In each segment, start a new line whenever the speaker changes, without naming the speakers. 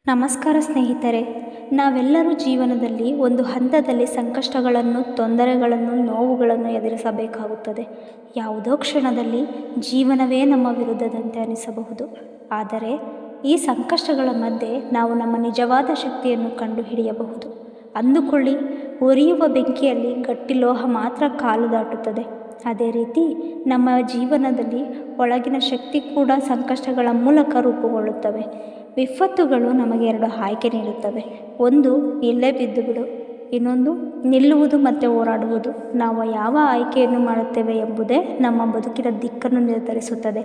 ನಮಸ್ಕಾರ ಸ್ನೇಹಿತರೆ. ನಾವೆಲ್ಲರೂ ಜೀವನದಲ್ಲಿ ಒಂದು ಹಂತದಲ್ಲಿ ಸಂಕಷ್ಟಗಳನ್ನು, ತೊಂದರೆಗಳನ್ನು, ನೋವುಗಳನ್ನು ಎದುರಿಸಬೇಕಾಗುತ್ತದೆ. ಯಾವುದೋ ಕ್ಷಣದಲ್ಲಿ ಜೀವನವೇ ನಮ್ಮ ವಿರುದ್ಧದಂತೆ ಅನಿಸಬಹುದು. ಆದರೆ ಈ ಸಂಕಷ್ಟಗಳ ಮಧ್ಯೆ ನಾವು ನಮ್ಮ ನಿಜವಾದ ಶಕ್ತಿಯನ್ನು ಕಂಡುಹಿಡಿಯಬಹುದು. ಅಂದುಕೊಳ್ಳಿ, ಉರಿಯುವ ಬೆಂಕಿಯಲ್ಲಿ ಗಟ್ಟಿ ಲೋಹ ಮಾತ್ರ ಕಾಲು ದಾಟುತ್ತದೆ. ಅದೇ ರೀತಿ ನಮ್ಮ ಜೀವನದಲ್ಲಿ ಒಳಗಿನ ಶಕ್ತಿ ಕೂಡ ಸಂಕಷ್ಟಗಳ ಮೂಲಕ ರೂಪುಗೊಳ್ಳುತ್ತವೆ. ವಿಪತ್ತುಗಳು ನಮಗೆ ಎರಡು ಆಯ್ಕೆ ನೀಡುತ್ತವೆ. ಒಂದು, ಇಲ್ಲೇ ಬಿದ್ದು ಬಿಡು. ಇನ್ನೊಂದು, ನಿಲ್ಲುವುದು ಮತ್ತು ಹೋರಾಡುವುದು. ನಾವು ಯಾವ ಆಯ್ಕೆಯನ್ನು ಮಾಡುತ್ತೇವೆ ಎಂಬುದೇ ನಮ್ಮ ಬದುಕಿನ ದಿಕ್ಕನ್ನು ನಿರ್ಧರಿಸುತ್ತದೆ.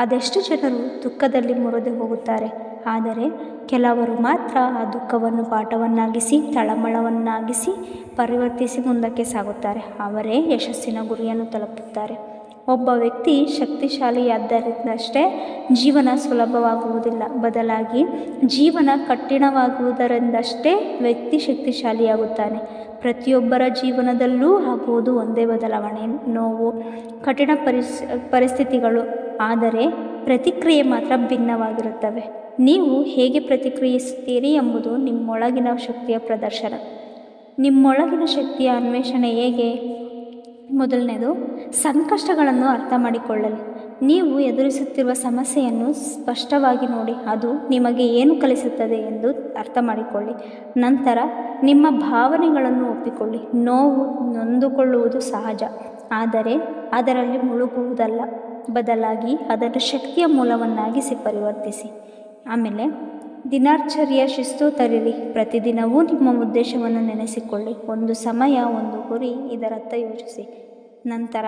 ಅದೆಷ್ಟು ಜನರು ದುಃಖದಲ್ಲಿ ಮುರಿದು ಹೋಗುತ್ತಾರೆ, ಆದರೆ ಕೆಲವರು ಮಾತ್ರ ಆ ದುಃಖವನ್ನು ಪಾಠವನ್ನಾಗಿಸಿ, ತಳಮಳವನ್ನಾಗಿಸಿ ಪರಿವರ್ತಿಸಿ ಮುಂದಕ್ಕೆ ಸಾಗುತ್ತಾರೆ. ಅವರೇ ಯಶಸ್ಸಿನ ಗುರಿಯನ್ನು ತಲುಪುತ್ತಾರೆ. ಒಬ್ಬ ವ್ಯಕ್ತಿ ಶಕ್ತಿಶಾಲಿಯಾದ್ದರಿಂದಷ್ಟೇ ಜೀವನ ಸುಲಭವಾಗುವುದಿಲ್ಲ, ಬದಲಾಗಿ ಜೀವನ ಕಠಿಣವಾಗುವುದರಿಂದಷ್ಟೇ ವ್ಯಕ್ತಿ ಶಕ್ತಿಶಾಲಿಯಾಗುತ್ತಾನೆ. ಪ್ರತಿಯೊಬ್ಬರ ಜೀವನದಲ್ಲೂ ಆಗುವುದು ಒಂದೇ ಬದಲಾವಣೆ: ನೋವು, ಕಠಿಣ ಪರಿಸ್ಥಿತಿಗಳು. ಆದರೆ ಪ್ರತಿಕ್ರಿಯೆ ಮಾತ್ರ ಭಿನ್ನವಾಗಿರುತ್ತವೆ. ನೀವು ಹೇಗೆ ಪ್ರತಿಕ್ರಿಯಿಸುತ್ತೀರಿ ಎಂಬುದು ನಿಮ್ಮೊಳಗಿನ ಶಕ್ತಿಯ ಪ್ರದರ್ಶನ. ನಿಮ್ಮೊಳಗಿನ ಶಕ್ತಿಯ ಅನ್ವೇಷಣೆ ಹೇಗೆ? ಮೊದಲನೇದು, ಸಂಕಷ್ಟಗಳನ್ನು ಅರ್ಥ ಮಾಡಿಕೊಳ್ಳಲಿ. ನೀವು ಎದುರಿಸುತ್ತಿರುವ ಸಮಸ್ಯೆಯನ್ನು ಸ್ಪಷ್ಟವಾಗಿ ನೋಡಿ, ಅದು ನಿಮಗೆ ಏನು ಕಲಿಸುತ್ತದೆ ಎಂದು ಅರ್ಥ ಮಾಡಿಕೊಳ್ಳಿ. ನಂತರ ನಿಮ್ಮ ಭಾವನೆಗಳನ್ನು ಒಪ್ಪಿಕೊಳ್ಳಿ. ನೋವು, ನೊಂದುಕೊಳ್ಳುವುದು ಸಹಜ, ಆದರೆ ಅದರಲ್ಲಿ ಮುಳುಗುವುದಲ್ಲ, ಬದಲಾಗಿ ಅದನ್ನು ಶಕ್ತಿಯ ಮೂಲವನ್ನಾಗಿಸಿ ಪರಿವರ್ತಿಸಿ. ಆಮೇಲೆ ದಿನಚರ್ಯ ಶಿಸ್ತು ತರಿರಿ. ಪ್ರತಿದಿನವೂ ನಿಮ್ಮ ಉದ್ದೇಶವನ್ನು ನೆನೆಸಿಕೊಳ್ಳಿ. ಒಂದು ಸಮಯ, ಒಂದು ಗುರಿ, ಇದರತ್ತ ಯೋಚಿಸಿ. ನಂತರ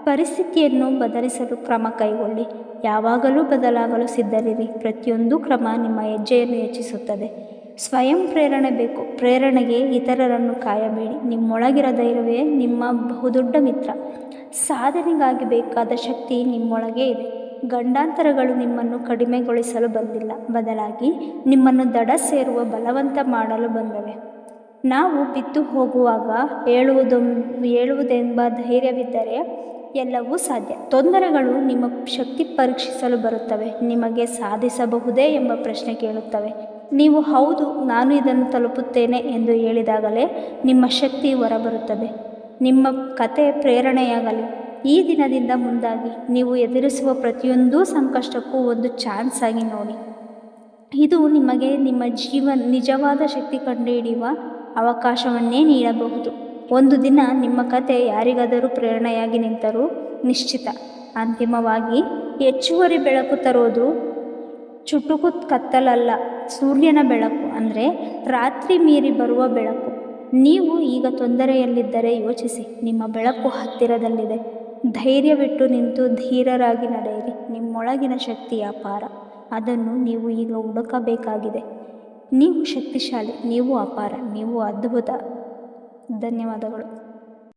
ಪರಿಸ್ಥಿತಿಯನ್ನು ಬದಲಿಸಲು ಕ್ರಮ ಕೈಗೊಳ್ಳಿ. ಯಾವಾಗಲೂ ಬದಲಾಗಲು ಸಿದ್ಧರಿರಿ. ಪ್ರತಿಯೊಂದು ಕ್ರಮ ನಿಮ್ಮ ಹೆಜ್ಜೆಯನ್ನು ಹೆಚ್ಚಿಸುತ್ತದೆ. ಸ್ವಯಂ ಪ್ರೇರಣೆ ಬೇಕು. ಪ್ರೇರಣೆಗೆ ಇತರರನ್ನು ಕಾಯಬೇಡಿ. ನಿಮ್ಮೊಳಗಿರೋ ಧೈರ್ಯವೇ ನಿಮ್ಮ ಬಹುದೊಡ್ಡ ಮಿತ್ರ. ಸಾಧನೆಗಾಗಿ ಬೇಕಾದ ಶಕ್ತಿ ನಿಮ್ಮೊಳಗೆ ಇದೆ. ಗಂಡಾಂತರಗಳು ನಿಮ್ಮನ್ನು ಕಡಿಮೆಗೊಳಿಸಲು ಬಂದಿಲ್ಲ, ಬದಲಾಗಿ ನಿಮ್ಮನ್ನು ದಡ ಸೇರುವ ಬಲವಂತ ಮಾಡಲು ಬಂದವೆ. ನಾವು ಬಿದ್ದು ಹೋಗುವಾಗ ಏಳುವುದೆಂಬ ಧೈರ್ಯವಿದ್ದರೆ ಎಲ್ಲವೂ ಸಾಧ್ಯ. ತೊಂದರೆಗಳು ನಿಮ್ಮ ಶಕ್ತಿ ಪರೀಕ್ಷಿಸಲು ಬರುತ್ತವೆ. ನಿಮಗೆ ಸಾಧಿಸಬಹುದೇ ಎಂಬ ಪ್ರಶ್ನೆ ಕೇಳುತ್ತವೆ. ನೀವು ಹೌದು, ನಾನು ಇದನ್ನು ತಲುಪುತ್ತೇನೆ ಎಂದು ಹೇಳಿದಾಗಲೇ ನಿಮ್ಮ ಶಕ್ತಿ ಹೊರಬರುತ್ತದೆ. ನಿಮ್ಮ ಕತೆ ಪ್ರೇರಣೆಯಾಗಲಿ. ಈ ದಿನದಿಂದ ಮುಂದಾಗಿ ನೀವು ಎದುರಿಸುವ ಪ್ರತಿಯೊಂದು ಸಂಕಷ್ಟಕ್ಕೂ ಒಂದು ಚಾನ್ಸ್ ಆಗಿ ನೋಡಿ. ಇದು ನಿಮಗೆ ನಿಮ್ಮ ನಿಜವಾದ ಶಕ್ತಿ ಕಂಡುಹಿಡಿಯುವ ಅವಕಾಶವನ್ನೇ ನೀಡಬಹುದು. ಒಂದು ದಿನ ನಿಮ್ಮ ಕತೆ ಯಾರಿಗಾದರೂ ಪ್ರೇರಣೆಯಾಗಿ ನಿಂತರೂ ನಿಶ್ಚಿತ. ಅಂತಿಮವಾಗಿ, ಹೆಚ್ಚುವರಿ ಬೆಳಕು ತರೋದು ಚುಟುಕು ಕತ್ತಲಲ್ಲ, ಸೂರ್ಯನ ಬೆಳಕು, ಅಂದರೆ ರಾತ್ರಿ ಮೀರಿ ಬರುವ ಬೆಳಕು. ನೀವು ಈಗ ತೊಂದರೆಯಲ್ಲಿದ್ದರೆ ಯೋಚಿಸಿ, ನಿಮ್ಮ ಬೆಳಕು ಹತ್ತಿರದಲ್ಲಿದೆ. ಧೈರ್ಯವಿಟ್ಟು ನಿಂತು ಧೀರರಾಗಿ ನಡೆಯಿರಿ. ನಿಮ್ಮೊಳಗಿನ ಶಕ್ತಿ ಅಪಾರ. ಅದನ್ನು ನೀವು ಈಗ ಹುಡುಕಬೇಕಾಗಿದೆ. ನೀವು ಶಕ್ತಿಶಾಲಿ, ನೀವು ಅಪಾರ, ನೀವು ಅದ್ಭುತ. ಧನ್ಯವಾದಗಳು.